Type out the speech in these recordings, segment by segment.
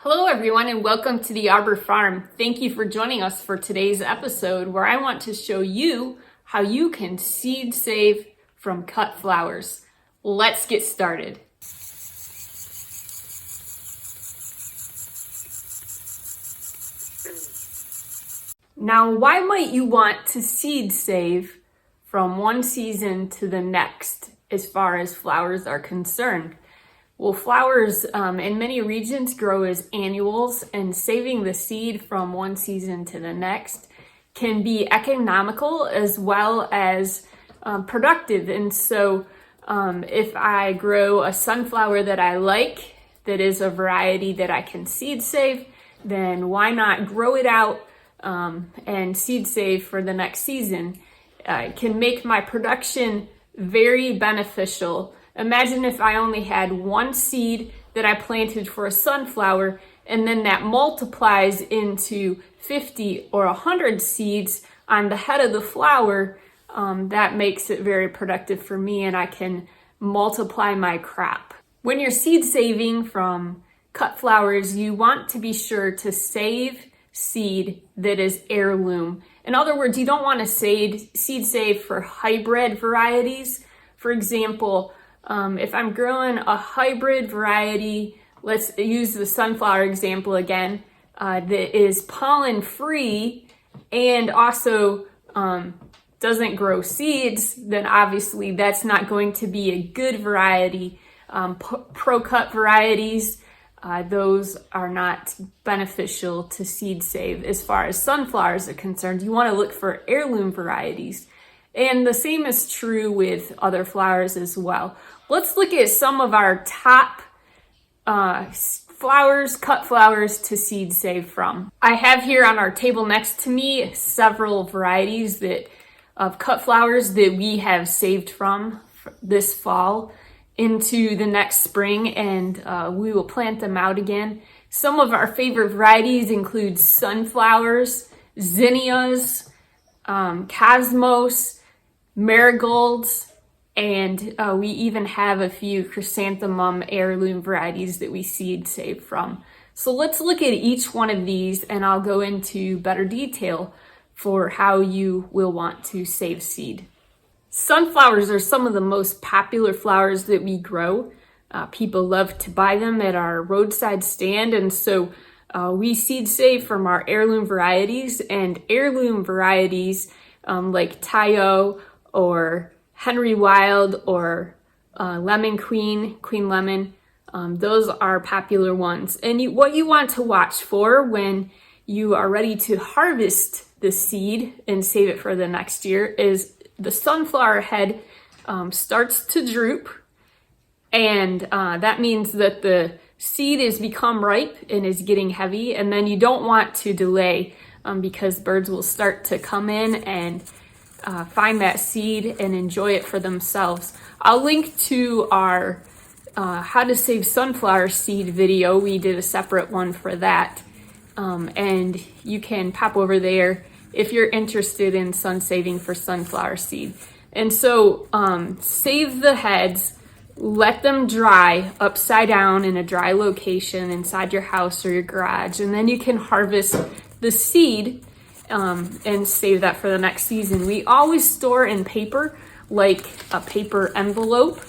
Hello everyone and welcome to the Arbor Farm. Thank you for joining us for today's episode where I want to show you how you can seed save from cut flowers. Let's get started. Now, why might you want to seed save from one season to the next as far as flowers are concerned? Well, flowers in many regions grow as annuals, and saving the seed from one season to the next can be economical as well as productive. And so if I grow a sunflower that I like, that is a variety that I can seed save, then why not grow it out and seed save for the next season? It can make my production very beneficial. Imagine if I only had one seed that I planted for a sunflower, and then that multiplies into 50 or 100 seeds on the head of the flower. That makes it very productive for me, and I can multiply my crop. When you're seed saving from cut flowers, you want to be sure to save seed that is heirloom. In other words, you don't want to seed save for hybrid varieties. For example, if I'm growing a hybrid variety, let's use the sunflower example again, that is pollen free and also doesn't grow seeds, then obviously that's not going to be a good variety. Pro-cut varieties, those are not beneficial to seed save. As far as sunflowers are concerned, you want to look for heirloom varieties. And the same is true with other flowers as well. Let's look at some of our top flowers, cut flowers to seed save from. I have here on our table next to me several varieties of cut flowers that we have saved from this fall into the next spring, and we will plant them out again. Some of our favorite varieties include sunflowers, zinnias, cosmos, marigolds, and we even have a few chrysanthemum heirloom varieties that we seed save from. So let's look at each one of these, and I'll go into better detail for how you will want to save seed. Sunflowers are some of the most popular flowers that we grow. People love to buy them at our roadside stand, and so we seed save from our heirloom varieties. And heirloom varieties like Taiyo or Henry Wilde or Lemon Queen Lemon, those are popular ones. And what you want to watch for when you are ready to harvest the seed and save it for the next year is the sunflower head starts to droop, and that means that the seed has become ripe and is getting heavy, and then you don't want to delay because birds will start to come in and find that seed and enjoy it for themselves. I'll link to our how to save sunflower seed video. We did a separate one for that, and you can pop over there if you're interested in sun saving for sunflower seed. And so save the heads, let them dry upside down in a dry location inside your house or your garage, and then you can harvest the seed and save that for the next season. We always store in paper, like a paper envelope.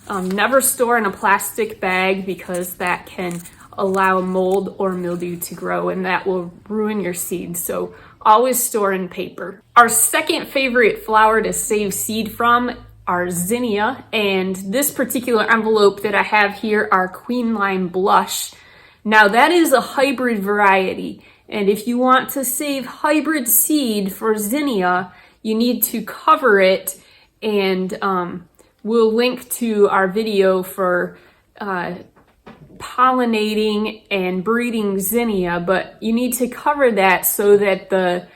Never store in a plastic bag because that can allow mold or mildew to grow, and that will ruin your seeds. So always store in paper. Our second favorite flower to save seed from are zinnia, and this particular envelope that I have here are Queen Lime Blush. Now that is a hybrid variety, and if you want to save hybrid seed for zinnia, you need to cover it, and we'll link to our video for pollinating and breeding zinnia, but you need to cover that so that the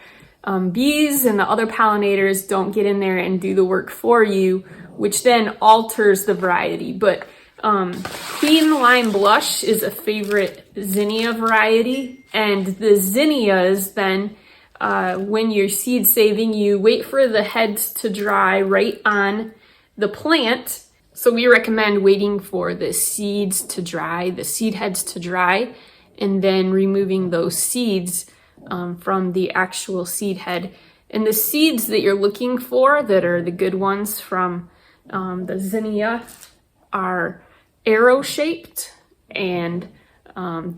bees and the other pollinators don't get in there and do the work for you, which then alters the variety. But Queen Lime Blush is a favorite zinnia variety, and the zinnias then, when you're seed saving, you wait for the heads to dry right on the plant. So we recommend waiting for the seeds to dry, the seed heads to dry, and then removing those seeds from the actual seed head. And the seeds that you're looking for that are the good ones from the zinnia are arrow shaped, and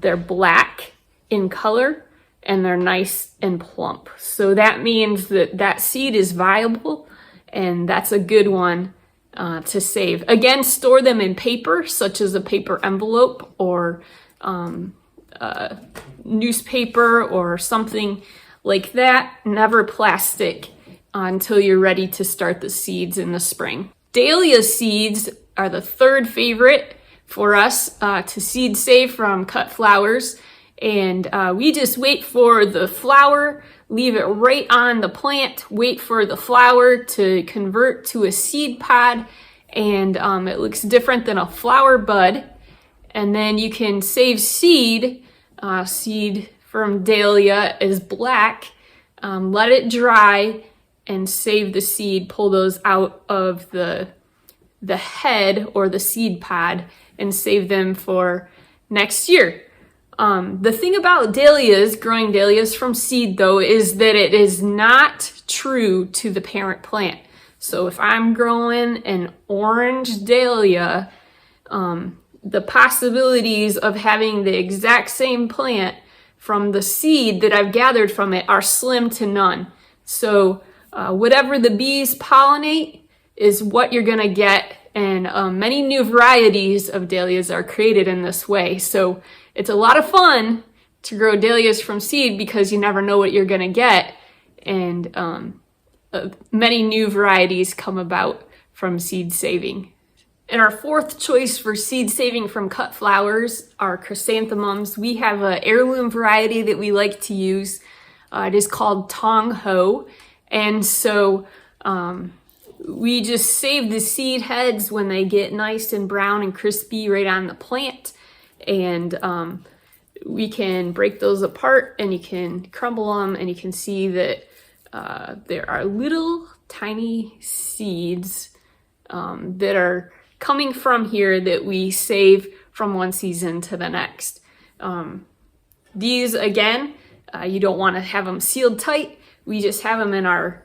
they're black in color, and they're nice and plump. So that means that that seed is viable, and that's a good one to save. Again, store them in paper, such as a paper envelope or newspaper or something like that. Never plastic until you're ready to start the seeds in the spring. Dahlia seeds are the third favorite for us to seed save from cut flowers. And we just wait for the flower, leave it right on the plant, wait for the flower to convert to a seed pod, and it looks different than a flower bud. And then you can save seed. Seed from dahlia is black. Let it dry and save the seed. Pull those out of the head or the seed pod and save them for next year. The thing about dahlias, growing dahlias from seed though, is that it is not true to the parent plant. So if I'm growing an orange dahlia, the possibilities of having the exact same plant from the seed that I've gathered from it are slim to none. So whatever the bees pollinate is what you're gonna get, and many new varieties of dahlias are created in this way. So it's a lot of fun to grow dahlias from seed because you never know what you're gonna get, and many new varieties come about from seed saving. And our fourth choice for seed saving from cut flowers are chrysanthemums. We have an heirloom variety that we like to use. It is called Tong Ho. And so we just save the seed heads when they get nice and brown and crispy right on the plant. And we can break those apart, and you can crumble them, and you can see that there are little tiny seeds that are coming from here that we save from one season to the next. These, again, you don't want to have them sealed tight. We just have them in our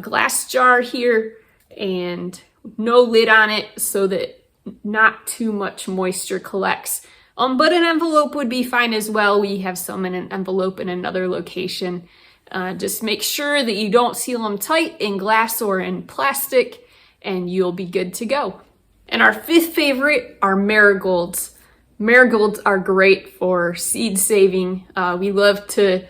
glass jar here and no lid on it so that not too much moisture collects. But an envelope would be fine as well. We have some in an envelope in another location. Just make sure that you don't seal them tight in glass or in plastic, and you'll be good to go. And our fifth favorite are marigolds. Marigolds are great for seed saving. We love to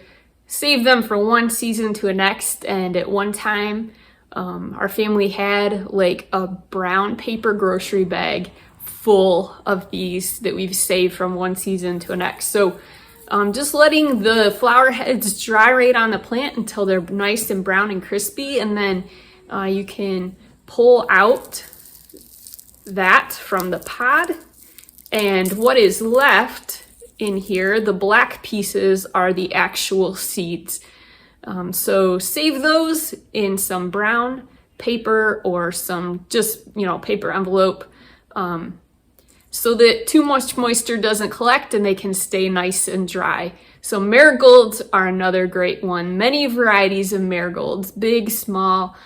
save them from one season to the next. And at one time, our family had like a brown paper grocery bag full of these that we've saved from one season to the next. So just letting the flower heads dry right on the plant until they're nice and brown and crispy. And then you can pull out that from the pod, and what is left in here, the black pieces, are the actual seeds. So save those in some brown paper or some just, paper envelope, so that too much moisture doesn't collect and they can stay nice and dry. So marigolds are another great one. Many varieties of marigolds, big, small,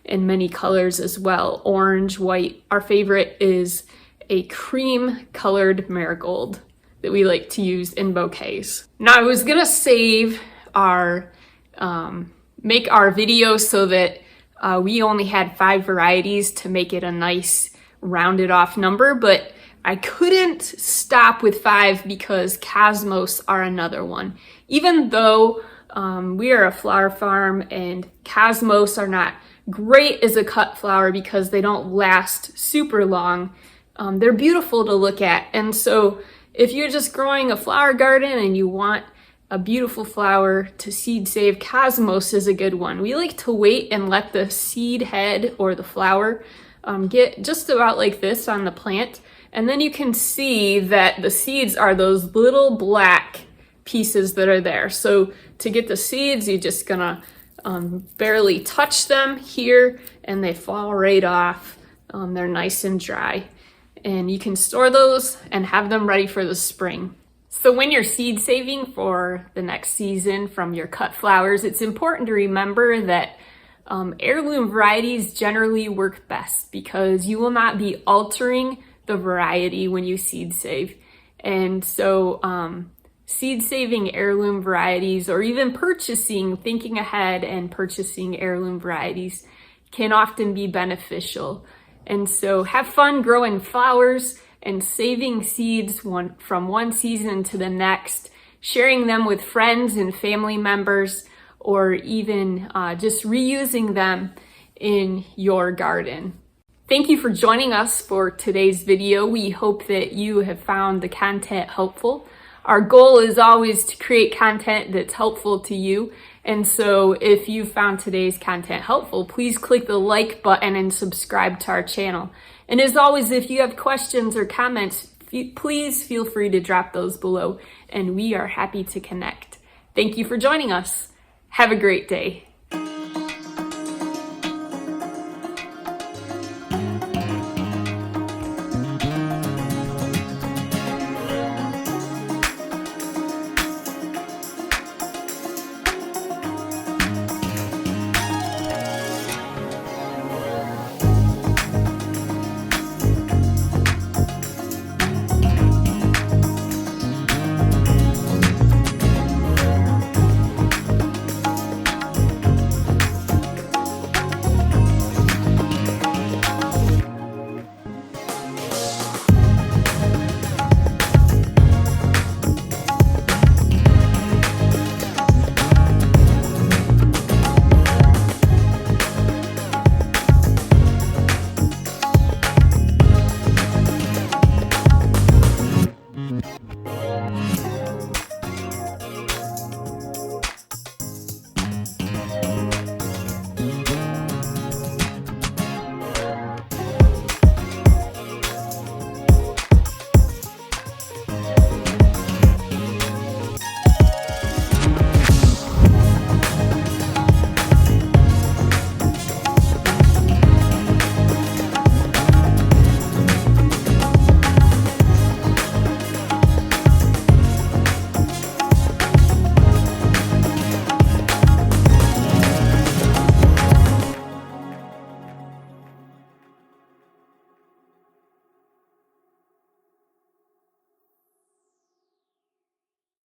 and many colors as well. Orange, white. Our favorite is a cream colored marigold that we like to use in bouquets. Now I was gonna save our, make our video so that we only had 5 varieties to make it a nice rounded off number, but I couldn't stop with 5 because cosmos are another one. Even though we are a flower farm and cosmos are not great as a cut flower because they don't last super long, they're beautiful to look at. And so if you're just growing a flower garden and you want a beautiful flower to seed save, cosmos is a good one. We like to wait and let the seed head or the flower get just about like this on the plant. And then you can see that the seeds are those little black pieces that are there. So to get the seeds, you're just gonna barely touch them here and they fall right off. They're nice and dry. And you can store those and have them ready for the spring. So when you're seed saving for the next season from your cut flowers, it's important to remember that heirloom varieties generally work best because you will not be altering the variety when you seed save. And so seed saving heirloom varieties, or even thinking ahead and purchasing heirloom varieties, can often be beneficial. And so have fun growing flowers and saving seeds from one season to the next, sharing them with friends and family members, or even just reusing them in your garden. Thank you for joining us for today's video. We hope that you have found the content helpful. Our goal is always to create content that's helpful to you. And so if you found today's content helpful, please click the like button and subscribe to our channel. And as always, if you have questions or comments, please feel free to drop those below, and we are happy to connect. Thank you for joining us. Have a great day.